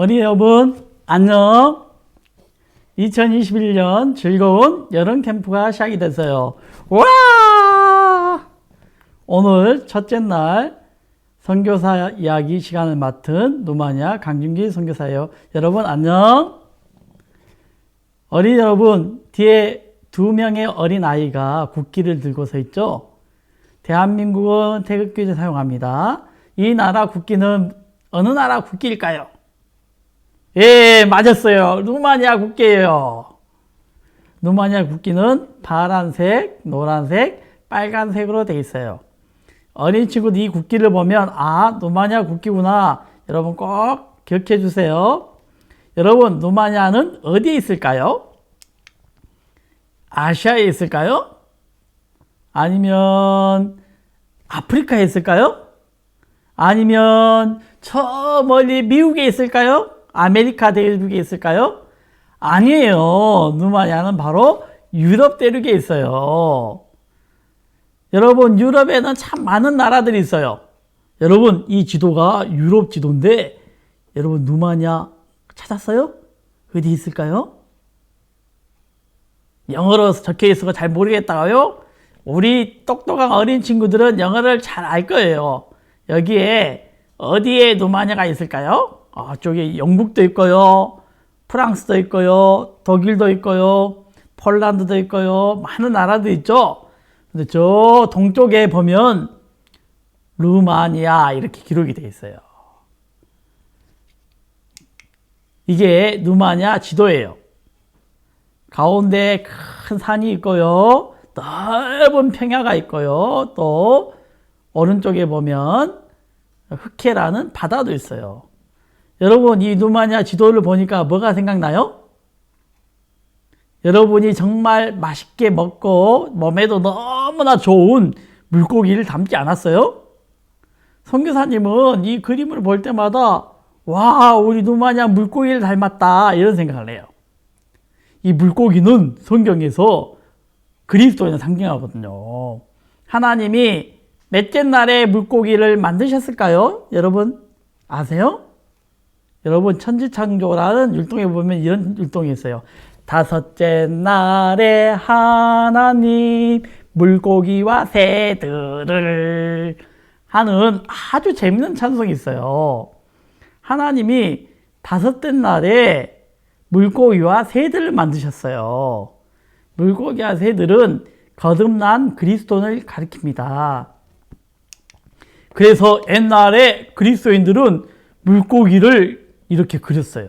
어린이 여러분, 안녕. 2021년 즐거운 여름 캠프가 시작이 됐어요. 와! 오늘 첫째 날 선교사 이야기 시간을 맡은 루마니아 강준기 선교사예요. 여러분, 안녕. 어린이 여러분, 뒤에 두 명의 어린 아이가 국기를 들고 서 있죠? 대한민국은 태극기를 사용합니다. 이 나라 국기는 어느 나라 국기일까요? 예, 맞았어요. 루마니아 국기예요. 루마니아 국기는 파란색, 노란색, 빨간색으로 되어 있어요. 어린 친구들 이 국기를 보면 루마니아 국기구나. 여러분 꼭 기억해 주세요. 여러분, 루마니아는 어디에 있을까요? 아시아에 있을까요? 아니면 아프리카에 있을까요? 아니면 저 멀리 미국에 있을까요? 아메리카 대륙에 있을까요? 아니에요. 루마니아는 바로 유럽 대륙에 있어요. 여러분, 유럽에는 참 많은 나라들이 있어요. 여러분, 이 지도가 유럽 지도인데 여러분, 루마니아 찾았어요? 어디 있을까요? 영어로 적혀 있어서 잘 모르겠다고요? 우리 똑똑한 어린 친구들은 영어를 잘 알 거예요. 여기에 어디에 루마니아가 있을까요? 저기 영국도 있고요, 프랑스도 있고요, 독일도 있고요, 폴란드도 있고요, 많은 나라도 있죠. 근데 저 동쪽에 보면 루마니아 이렇게 기록이 되어 있어요. 이게 루마니아 지도예요. 가운데 큰 산이 있고요, 넓은 평야가 있고요, 또 오른쪽에 보면 흑해라는 바다도 있어요. 여러분, 이 루마니아 지도를 보니까 뭐가 생각나요? 여러분이 정말 맛있게 먹고 몸에도 너무나 좋은 물고기를 담지 않았어요? 선교사님은 이 그림을 볼 때마다 와, 우리 루마니아 물고기를 닮았다 이런 생각을 해요. 이 물고기는 성경에서 그리스도인을 상징하거든요. 하나님이 몇째 날에 물고기를 만드셨을까요? 여러분 아세요? 여러분, 천지창조라는 율동에 보면 이런 율동이 있어요. 다섯째 날에 하나님 물고기와 새들을 하는 아주 재밌는 찬송이 있어요. 하나님이 다섯째 날에 물고기와 새들을 만드셨어요. 물고기와 새들은 거듭난 그리스도인을 가리킵니다. 그래서 옛날에 그리스도인들은 물고기를 이렇게 그렸어요.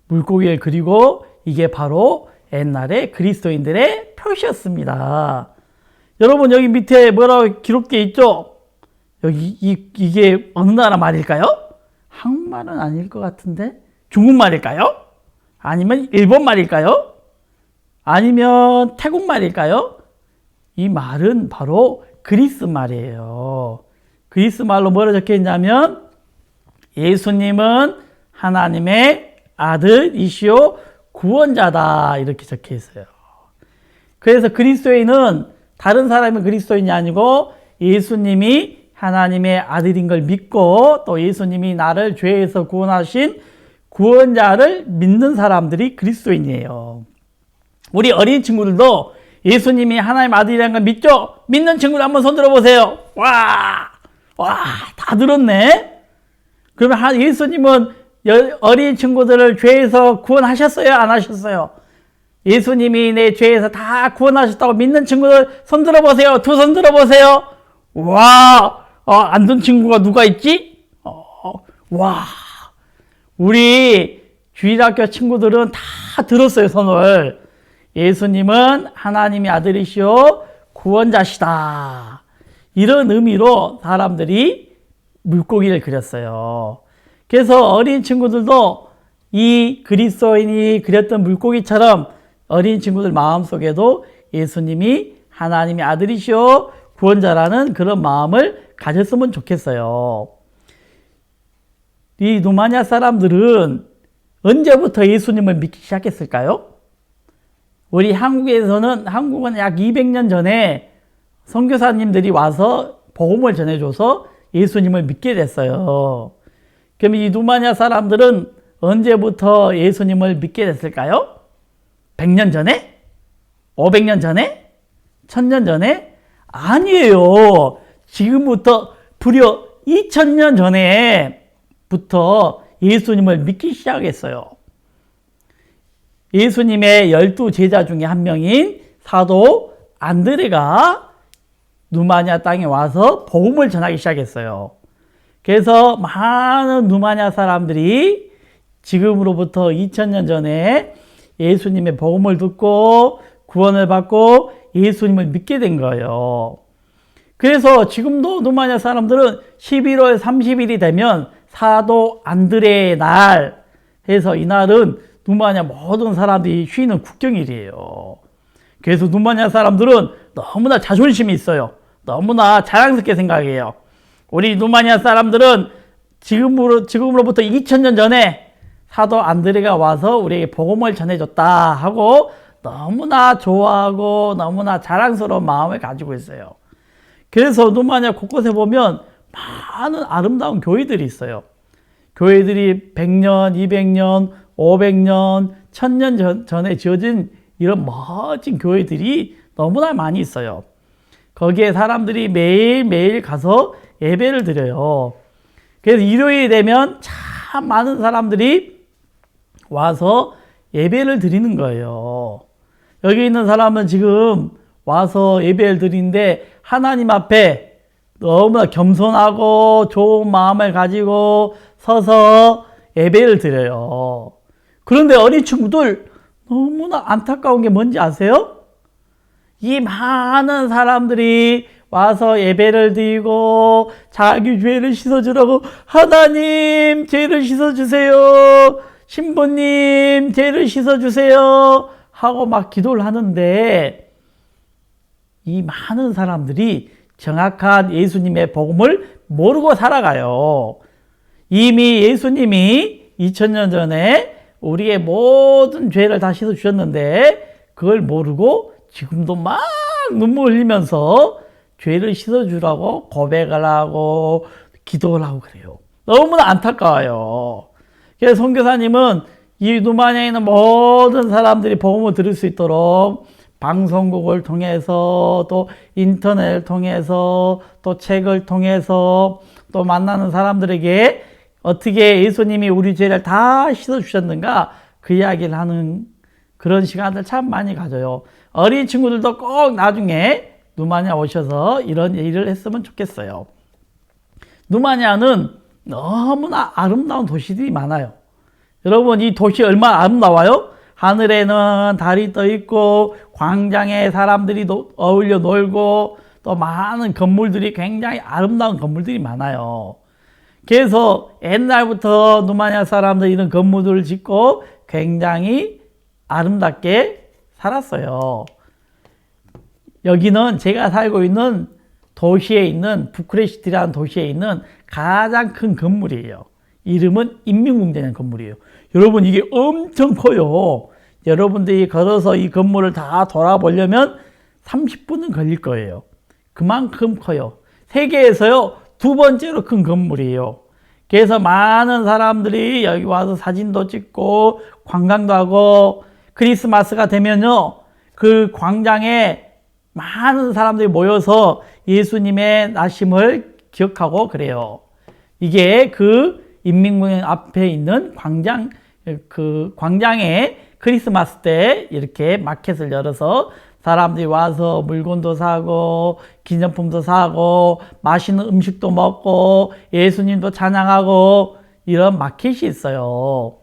물고기를 그리고 이게 바로 옛날에 그리스도인들의 표시였습니다. 여러분, 여기 밑에 뭐라고 기록되어 있죠? 여기 이게 어느 나라 말일까요? 한국말은 아닐 것 같은데 중국말일까요? 아니면 일본말일까요? 아니면 태국말일까요? 이 말은 바로 그리스 말이에요. 그리스 말로 뭐라 적혀 있냐면 예수님은 하나님의 아들이시오 구원자다 이렇게 적혀 있어요. 그래서 그리스도인은 다른 사람이 그리스도인이 아니고 예수님이 하나님의 아들인 걸 믿고 또 예수님이 나를 죄에서 구원하신 구원자를 믿는 사람들이 그리스도인이에요. 우리 어린 친구들도 예수님이 하나님의 아들이라는 걸 믿죠? 믿는 친구들 한번 손 들어보세요. 와, 다 들었네. 그러면 예수님은 어린 친구들을 죄에서 구원하셨어요? 안 하셨어요? 예수님이 내 죄에서 다 구원하셨다고 믿는 친구들 손 들어보세요. 두 손 들어보세요. 와, 안 든 친구가 누가 있지? 와, 우리 주일학교 친구들은 다 들었어요, 손을. 예수님은 하나님의 아들이시오 구원자시다. 이런 의미로 사람들이 물고기를 그렸어요. 그래서 어린 친구들도 이 그리스도인이 그렸던 물고기처럼 어린 친구들 마음속에도 예수님이 하나님의 아들이시오 구원자라는 그런 마음을 가졌으면 좋겠어요. 이 루마니아 사람들은 언제부터 예수님을 믿기 시작했을까요? 우리 한국은 약 200년 전에 선교사님들이 와서 복음을 전해줘서 예수님을 믿게 됐어요. 그럼 이 루마니아 사람들은 언제부터 예수님을 믿게 됐을까요? 100년 전에? 500년 전에? 1000년 전에? 아니에요. 지금부터 무려 2000년 전에부터 예수님을 믿기 시작했어요. 예수님의 12제자 중에 한 명인 사도 안드레가 누마냐 땅에 와서 복음을 전하기 시작했어요. 그래서 많은 누마냐 사람들이 지금으로부터 2000년 전에 예수님의 복음을 듣고 구원을 받고 예수님을 믿게 된 거예요. 그래서 지금도 누마냐 사람들은 11월 30일이 되면 사도 안드레의 날 해서 이날은 누마냐 모든 사람들이 쉬는 국경일이에요. 그래서 누마냐 사람들은 너무나 자존심이 있어요. 너무나 자랑스럽게 생각해요. 우리 누마냐 사람들은 지금으로부터 2000년 전에 사도 안드레가 와서 우리에게 복음을 전해줬다 하고 너무나 좋아하고 너무나 자랑스러운 마음을 가지고 있어요. 그래서 누마냐 곳곳에 보면 많은 아름다운 교회들이 있어요. 교회들이 100년, 200년, 500년, 1000년 전에 지어진 이런 멋진 교회들이 너무나 많이 있어요. 거기에 사람들이 매일매일 가서 예배를 드려요. 그래서 일요일이 되면 참 많은 사람들이 와서 예배를 드리는 거예요. 여기 있는 사람은 지금 와서 예배를 드리는데 하나님 앞에 너무나 겸손하고 좋은 마음을 가지고 서서 예배를 드려요. 그런데 어린 친구들 너무나 안타까운 게 뭔지 아세요? 이 많은 사람들이 와서 예배를 드리고 자기 죄를 씻어주라고 하나님 죄를 씻어주세요. 신부님 죄를 씻어주세요. 하고 막 기도를 하는데 이 많은 사람들이 정확한 예수님의 복음을 모르고 살아가요. 이미 예수님이 2000년 전에 우리의 모든 죄를 다 씻어주셨는데 그걸 모르고 지금도 막 눈물 흘리면서 죄를 씻어주라고 고백을 하고 기도를 하고 그래요. 너무나 안타까워요. 그래서 선교사님은 이 누마냐에 있는 모든 사람들이 복음을 들을 수 있도록 방송국을 통해서 또 인터넷을 통해서 또 책을 통해서 또 만나는 사람들에게 어떻게 예수님이 우리 죄를 다 씻어주셨는가 그 이야기를 하는 그런 시간들 참 많이 가져요. 어린 친구들도 꼭 나중에 누마냐 오셔서 이런 일을 했으면 좋겠어요. 누마냐는 너무나 아름다운 도시들이 많아요. 여러분 이 도시 얼마나 아름다워요? 하늘에는 달이 떠 있고 광장에 사람들이 어울려 놀고 또 많은 건물들이 굉장히 아름다운 건물들이 많아요. 그래서 옛날부터 누마냐 사람들이 이런 건물들을 짓고 굉장히 아름답게 살았어요. 여기는 제가 살고 있는 도시에 있는 부쿠레슈티라는 도시에 있는 가장 큰 건물이에요. 이름은 인민궁전이라는 건물이에요. 여러분 이게 엄청 커요. 여러분들이 걸어서 이 건물을 다 돌아보려면 30분은 걸릴 거예요. 그만큼 커요. 세계에서요 2번째로 큰 건물이에요. 그래서 많은 사람들이 여기 와서 사진도 찍고 관광도 하고 크리스마스가 되면요 그 광장에 많은 사람들이 모여서 예수님의 나심을 기억하고 그래요. 이게 그 인민공원 앞에 있는 광장, 그 광장에 크리스마스 때 이렇게 마켓을 열어서 사람들이 와서 물건도 사고 기념품도 사고 맛있는 음식도 먹고 예수님도 찬양하고 이런 마켓이 있어요.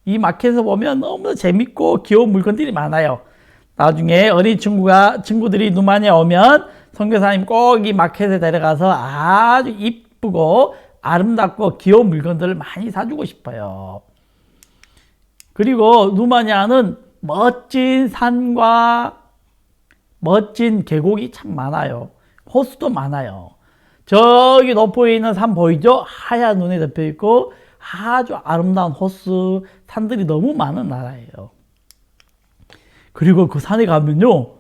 이 마켓에서 보면 너무 재밌고 귀여운 물건들이 많아요. 나중에 어린 친구들이 누마냐에 오면 선교사님 꼭 이 마켓에 데려가서 아주 이쁘고 아름답고 귀여운 물건들을 많이 사주고 싶어요. 그리고 누마냐는 멋진 산과 멋진 계곡이 참 많아요. 호수도 많아요. 저기 높이 있는 산 보이죠? 하얀 눈에 덮여 있고 아주 아름다운 호수, 산들이 너무 많은 나라예요. 그리고 그 산에 가면요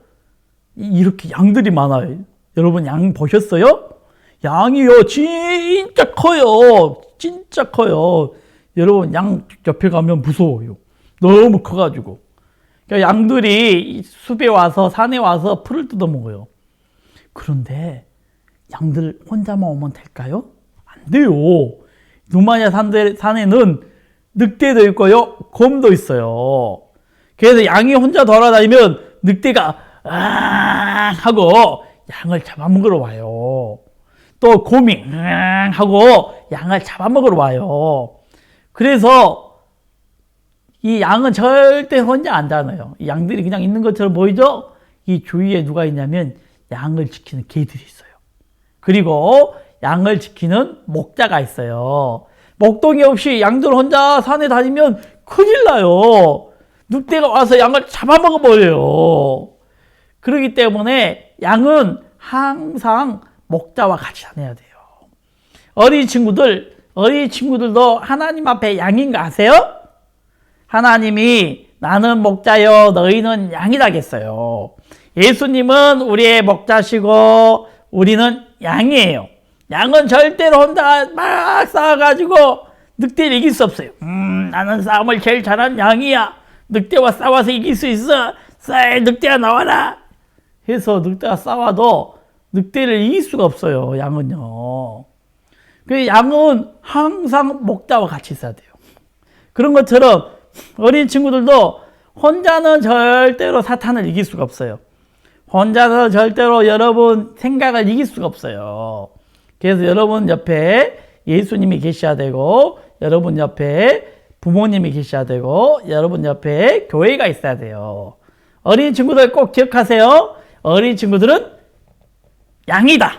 이렇게 양들이 많아요. 여러분 양 보셨어요? 양이요 진짜 커요. 진짜 커요. 여러분, 양 옆에 가면 무서워요. 너무 커가지고. 그러니까 양들이 숲에 와서, 산에 와서 풀을 뜯어먹어요. 그런데 양들 혼자만 오면 될까요? 안 돼요. 누마냐 산에는 늑대도 있고요, 곰도 있어요. 그래서 양이 혼자 돌아다니면 늑대가 아 하고 양을 잡아먹으러 와요. 또 곰이 하고 양을 잡아먹으러 와요. 그래서 이 양은 절대 혼자 안 다녀요. 이 양들이 그냥 있는 것처럼 보이죠? 이 주위에 누가 있냐면 양을 지키는 개들이 있어요. 그리고 양을 지키는 목자가 있어요. 목동이 없이 양들 혼자 산에 다니면 큰일 나요. 늑대가 와서 양을 잡아먹어 버려요. 그렇기 때문에 양은 항상 목자와 같이 다녀야 돼요. 어린 친구들도 하나님 앞에 양인가 아세요? 하나님이 나는 목자요 너희는 양이다 겠어요. 예수님은 우리의 목자시고 우리는 양이에요. 양은 절대로 혼자 막 싸워가지고 늑대를 이길 수 없어요. 나는 싸움을 제일 잘하는 양이야. 늑대와 싸워서 이길 수 있어. 늑대야 나와라. 해서 늑대와 싸워도 늑대를 이길 수가 없어요. 양은요. 그 양은 항상 목자와 같이 있어야 돼요. 그런 것처럼 어린 친구들도 혼자는 절대로 사탄을 이길 수가 없어요. 혼자서 절대로 여러분 생각을 이길 수가 없어요. 그래서 여러분 옆에 예수님이 계셔야 되고, 여러분 옆에 부모님이 계셔야 되고, 여러분 옆에 교회가 있어야 돼요. 어린 친구들 꼭 기억하세요. 어린 친구들은 양이다.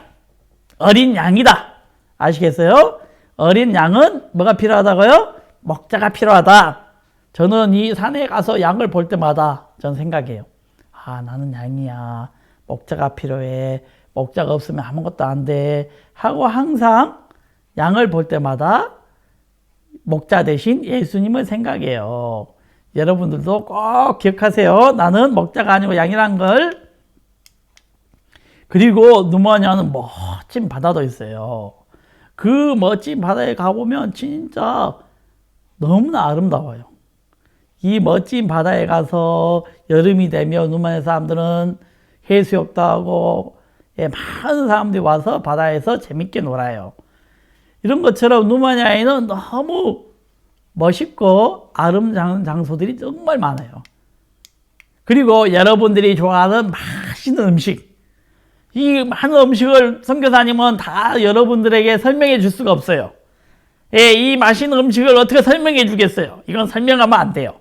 어린 양이다. 아시겠어요? 어린 양은 뭐가 필요하다고요? 목자가 필요하다. 저는 이 산에 가서 양을 볼 때마다 저는 생각해요. 나는 양이야. 목자가 필요해. 목자가 없으면 아무것도 안 돼. 하고 항상 양을 볼 때마다 목자 대신 예수님을 생각해요. 여러분들도 꼭 기억하세요. 나는 목자가 아니고 양이란 걸. 그리고 누마냐는 멋진 바다도 있어요. 그 멋진 바다에 가보면 진짜 너무나 아름다워요. 이 멋진 바다에 가서 여름이 되면 누마냐 사람들은 해수욕도 하고 많은 사람들이 와서 바다에서 재밌게 놀아요. 이런 것처럼 누마냐에는 너무 멋있고 아름다운 장소들이 정말 많아요. 그리고 여러분들이 좋아하는 맛있는 음식, 이 많은 음식을 선교사님은 다 여러분들에게 설명해 줄 수가 없어요. 이 맛있는 음식을 어떻게 설명해 주겠어요? 이건 설명하면 안 돼요.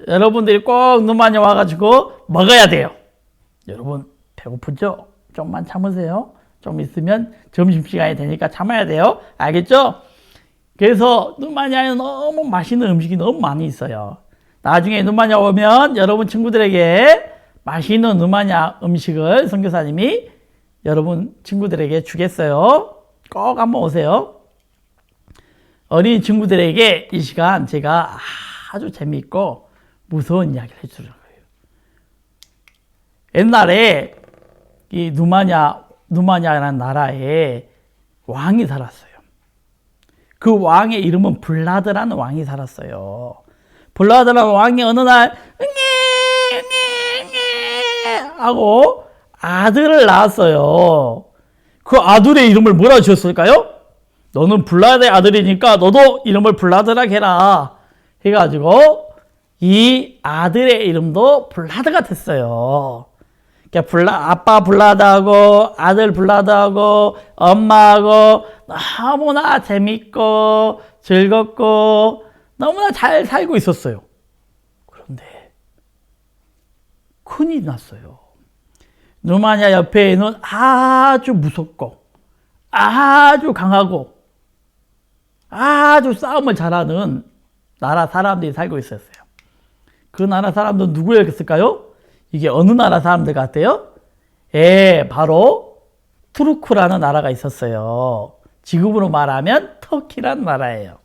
여러분들이 꼭 누마냐 와가지고 먹어야 돼요. 여러분 배고프죠? 좀만 참으세요. 좀 있으면 점심시간이 되니까 참아야 돼요. 알겠죠? 그래서 누마냐에 너무 맛있는 음식이 너무 많이 있어요. 나중에 누마냐 오면 여러분 친구들에게 맛있는 누마냐 음식을 선교사님이 여러분 친구들에게 주겠어요. 꼭 한번 오세요. 어린 친구들에게 이 시간 제가 아주 재미있고 무서운 이야기를 해주는 거예요. 옛날에 이 누마냐라는 나라에 왕이 살았어요. 그 왕의 이름은 블라드라는 왕이 살았어요. 블라드라는 왕이 어느 날 하고 아들을 낳았어요. 그 아들의 이름을 뭐라 지었을까요? 너는 블라드의 아들이니까 너도 이름을 블라드라 해라 해가지고 이 아들의 이름도 블라드가 됐어요. 그러니까 아빠 블라드하고 아들 블라드하고 엄마하고 너무나 재밌고 즐겁고 너무나 잘 살고 있었어요. 그런데 큰일이 났어요. 누마냐 옆에는 아주 무섭고 아주 강하고 아주 싸움을 잘하는 나라 사람들이 살고 있었어요. 그 나라 사람들은 누구였을까요? 이게 어느 나라 사람들 같아요? 바로 투르크라는 나라가 있었어요. 지금으로 말하면 터키란 나라예요.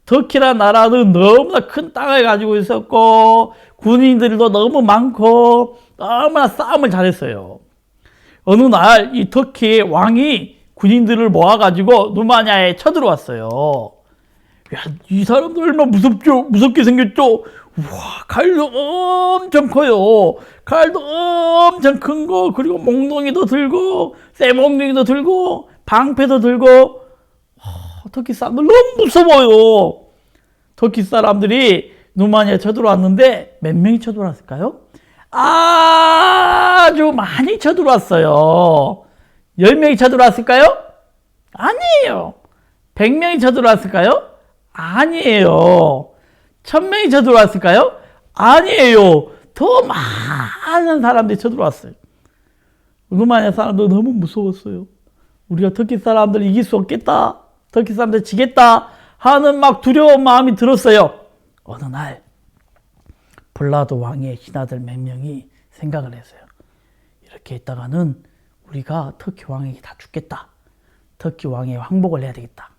터키란 나라는 너무나 큰 땅을 가지고 있었고 군인들도 너무 많고 너무나 싸움을 잘했어요. 어느 날 이 터키 왕이 군인들을 모아가지고 누마냐에 쳐들어왔어요. 야, 이 사람들 얼마나 무섭게 생겼죠? 우와, 칼도 엄청 커요. 칼도 엄청 큰 거, 그리고 몽둥이도 들고, 쇠몽둥이도 들고, 방패도 들고, 터키 사람들 너무 무서워요. 터키 사람들이 누마니아 쳐들어왔는데 몇 명이 쳐들어왔을까요? 아주 많이 쳐들어왔어요. 10명이 쳐들어왔을까요? 아니에요. 100명이 쳐들어왔을까요? 아니에요. 1000명이 쳐들어왔을까요? 아니에요. 더 많은 사람들이 쳐들어왔어요. 루마니아 사람들 너무 무서웠어요. 우리가 터키 사람들 이길 수 없겠다. 터키 사람들 지겠다 하는 막 두려운 마음이 들었어요. 어느 날 블라드 왕의 신하들 몇 명이 생각을 했어요. 이렇게 있다가는 우리가 터키 왕에게 다 죽겠다. 터키 왕의 항복을 해야 되겠다.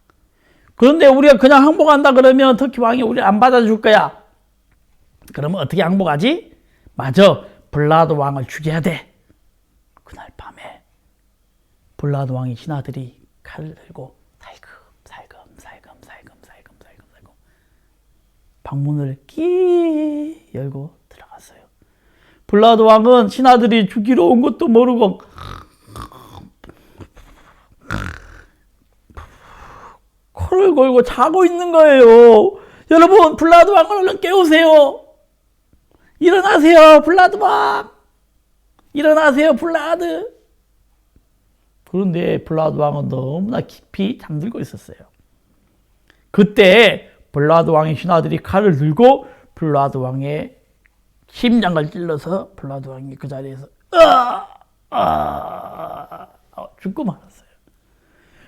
그런데 우리가 그냥 항복한다 그러면 터키 왕이 우리를 안 받아줄 거야. 그러면 어떻게 항복하지? 맞아. 블라드 왕을 죽여야 돼. 그날 밤에 블라드 왕의 신하들이 칼을 들고 살금 방문을 끼 열고 들어갔어요. 블라드 왕은 신하들이 죽이러 온 것도 모르고 코를 골고 자고 있는 거예요. 여러분, 블라드 왕을 얼른 깨우세요. 일어나세요, 블라드 왕. 일어나세요, 블라드. 그런데 블라드 왕은 너무나 깊이 잠들고 있었어요. 그때 블라드 왕의 신하들이 칼을 들고 블라드 왕의 심장을 찔러서 블라드 왕이 그 자리에서 죽고 말았어요.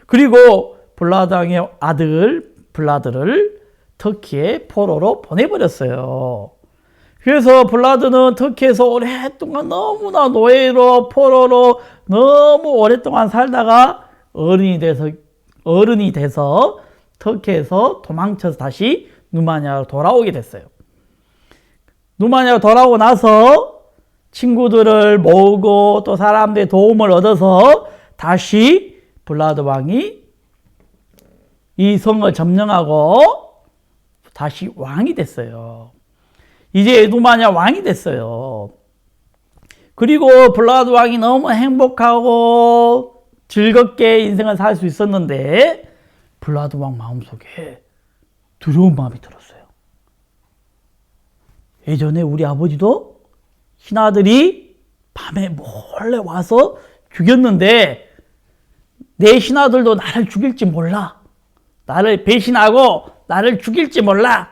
그리고 블라드 왕의 아들 블라드를 터키의 포로로 보내버렸어요. 그래서 블라드는 터키에서 오랫동안 너무나 노예로 포로로 너무 오랫동안 살다가 어른이 돼서 터키에서 도망쳐서 다시 누마니아로 돌아오게 됐어요. 누마니아로 돌아오고 나서 친구들을 모으고 또 사람들의 도움을 얻어서 다시 블라드 왕이 이 성을 점령하고 다시 왕이 됐어요. 이제 누마니아 왕이 됐어요. 그리고 블라드 왕이 너무 행복하고 즐겁게 인생을 살 수 있었는데 블라드 왕 마음속에 두려운 마음이 들었어요. 예전에 우리 아버지도 신하들이 밤에 몰래 와서 죽였는데 내 신하들도 나를 죽일지 몰라. 나를 배신하고 나를 죽일지 몰라.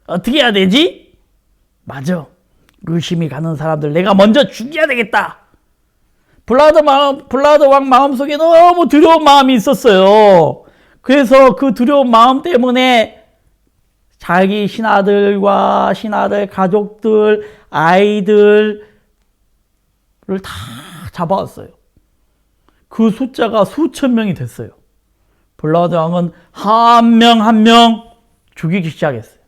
어떻게 해야 되지? 맞아. 의심이 가는 사람들 내가 먼저 죽여야 되겠다. 블라드 왕 마음속에 너무 두려운 마음이 있었어요. 그래서 그 두려운 마음 때문에 자기 신하들과 신하들 가족들, 아이들을 다 잡아왔어요. 그 숫자가 수천 명이 됐어요. 블라드 왕은 한 명 한 명 죽이기 시작했어요.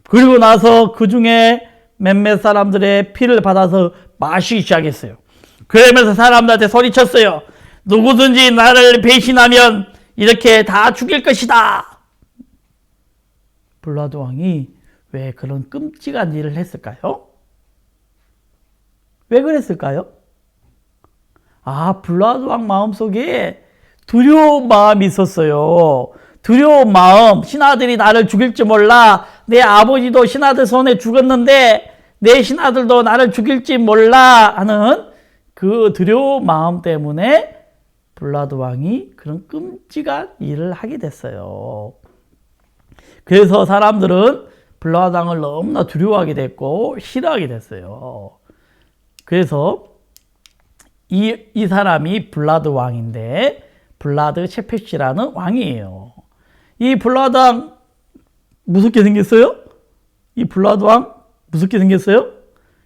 그리고 나서 그 중에 몇몇 사람들의 피를 받아서 마시기 시작했어요. 그러면서 사람들한테 소리쳤어요. 누구든지 나를 배신하면 이렇게 다 죽일 것이다. 블라드 왕이 왜 그런 끔찍한 일을 했을까요? 왜 그랬을까요? 블라드 왕 마음속에 두려운 마음이 있었어요. 두려운 마음, 신하들이 나를 죽일지 몰라. 내 아버지도 신하들 손에 죽었는데 내 신하들도 나를 죽일지 몰라 하는 그 두려운 마음 때문에 블라드 왕이 그런 끔찍한 일을 하게 됐어요. 그래서 사람들은 블라드 왕을 너무나 두려워하게 됐고 싫어하게 됐어요. 그래서 이 사람이 블라드 왕인데 블라드 셰페시라는 왕이에요. 이 블라드 왕 무섭게 생겼어요? 이 블라드 왕 무섭게 생겼어요?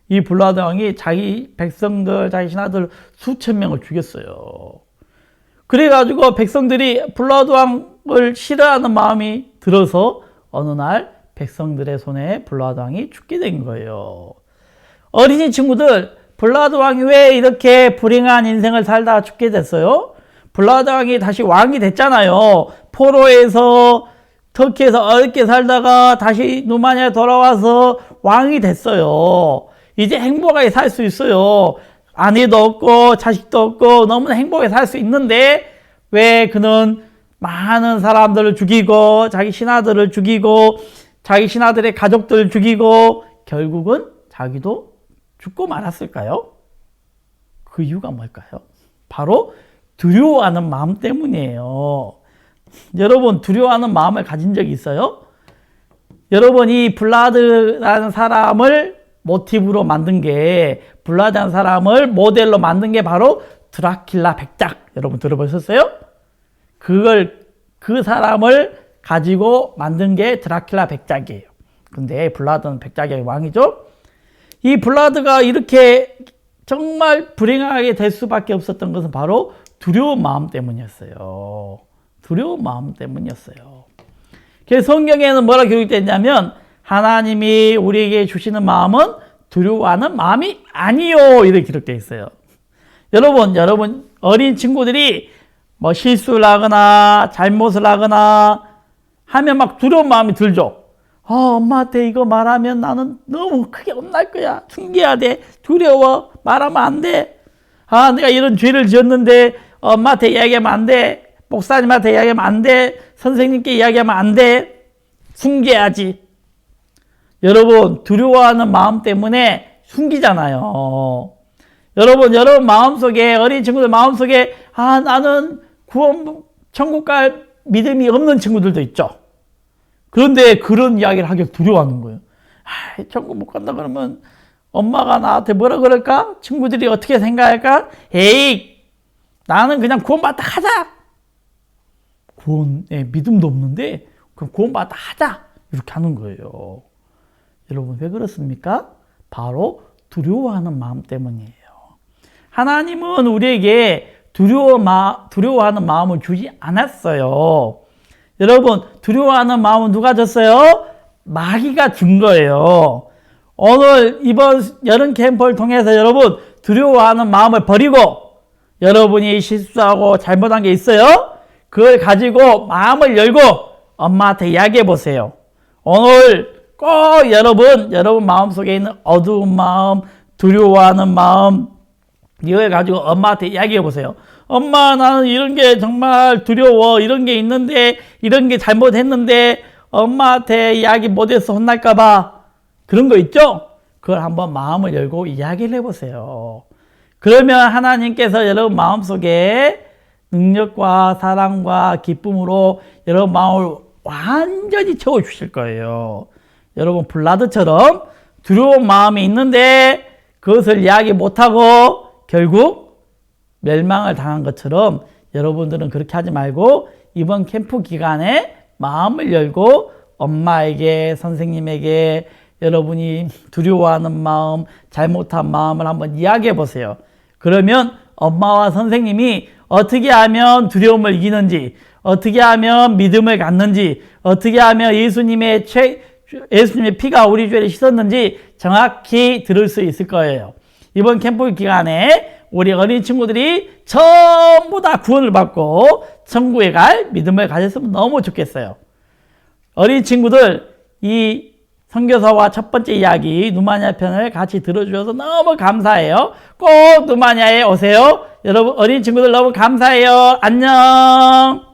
이 블라드 왕이 자기 백성들, 자기 신하들 수천 명을 죽였어요. 그래가지고 백성들이 블라드 왕을 싫어하는 마음이 들어서 어느 날 백성들의 손에 블라드 왕이 죽게 된 거예요. 어린이 친구들, 블라드 왕이 왜 이렇게 불행한 인생을 살다가 죽게 됐어요? 블라드 왕이 다시 왕이 됐잖아요. 포로에서 터키에서 어렵게 살다가 다시 루마니아에 돌아와서 왕이 됐어요. 이제 행복하게 살 수 있어요. 아내도 없고 자식도 없고 너무나 행복하게 살 수 있는데 왜 그는 많은 사람들을 죽이고 자기 신하들을 죽이고 자기 신하들의 가족들을 죽이고 결국은 자기도 죽고 말았을까요? 그 이유가 뭘까요? 바로 두려워하는 마음 때문이에요. 여러분 두려워하는 마음을 가진 적이 있어요? 여러분 이 블라드라는 사람을 모티브로 만든 게 블라드라는 사람을 모델로 만든 게 바로 드라큘라 백작 여러분 들어보셨어요? 그 사람을 가지고 만든 게 드라큘라 백작이에요. 근데 블라드는 백작의 왕이죠. 이 블라드가 이렇게 정말 불행하게 될 수밖에 없었던 것은 바로 두려운 마음 때문이었어요. 두려운 마음 때문이었어요. 그래서 성경에는 뭐라 기록되어 있냐면 하나님이 우리에게 주시는 마음은 두려워하는 마음이 아니요 이렇게 기록되어 있어요. 여러분 어린 친구들이 뭐 실수를 하거나 잘못을 하거나 하면 막 두려운 마음이 들죠. 엄마한테 이거 말하면 나는 너무 크게 혼날 거야. 숨겨야 돼. 두려워. 말하면 안 돼. 내가 이런 죄를 지었는데 엄마한테 이야기하면 안 돼. 목사님한테 이야기하면 안 돼. 선생님께 이야기하면 안 돼. 숨겨야지. 여러분 두려워하는 마음 때문에 숨기잖아요. 여러분 마음속에 어린 친구들 마음속에 나는 천국 갈 믿음이 없는 친구들도 있죠. 그런데 그런 이야기를 하기 두려워하는 거예요. 천국 못 간다 그러면 엄마가 나한테 뭐라 그럴까? 친구들이 어떻게 생각할까? 에이 나는 그냥 구원받다 하자. 구원에 믿음도 없는데 그럼 구원받다 하자 이렇게 하는 거예요. 여러분 왜 그렇습니까? 바로 두려워하는 마음 때문이에요. 하나님은 우리에게 두려워하는 마음을 주지 않았어요. 여러분 두려워하는 마음은 누가 줬어요? 마귀가 준 거예요. 오늘 이번 여름 캠프를 통해서 여러분 두려워하는 마음을 버리고 여러분이 실수하고 잘못한 게 있어요? 그걸 가지고 마음을 열고 엄마한테 이야기해 보세요. 오늘 꼭 여러분 마음속에 있는 어두운 마음, 두려워하는 마음 이걸 가지고 엄마한테 이야기해 보세요. 엄마 나는 이런 게 정말 두려워. 이런 게 있는데 이런 게 잘못했는데 엄마한테 이야기 못해서 혼날까 봐. 그런 거 있죠? 그걸 한번 마음을 열고 이야기를 해보세요. 그러면 하나님께서 여러분 마음속에 능력과 사랑과 기쁨으로 여러분 마음을 완전히 채워주실 거예요. 여러분 블라드처럼 두려운 마음이 있는데 그것을 이야기 못하고 결국 멸망을 당한 것처럼 여러분들은 그렇게 하지 말고 이번 캠프 기간에 마음을 열고 엄마에게 선생님에게 여러분이 두려워하는 마음 잘못한 마음을 한번 이야기해 보세요. 그러면 엄마와 선생님이 어떻게 하면 두려움을 이기는지 어떻게 하면 믿음을 갖는지 어떻게 하면 예수님의 피가 우리 죄를 씻었는지 정확히 들을 수 있을 거예요. 이번 캠프 기간에 우리 어린 친구들이 전부 다 구원을 받고 천국에 갈 믿음을 가졌으면 너무 좋겠어요. 어린 친구들 이 선교사와 첫 번째 이야기 루마니아 편을 같이 들어주셔서 너무 감사해요. 꼭 루마니아에 오세요. 여러분 어린 친구들 너무 감사해요. 안녕.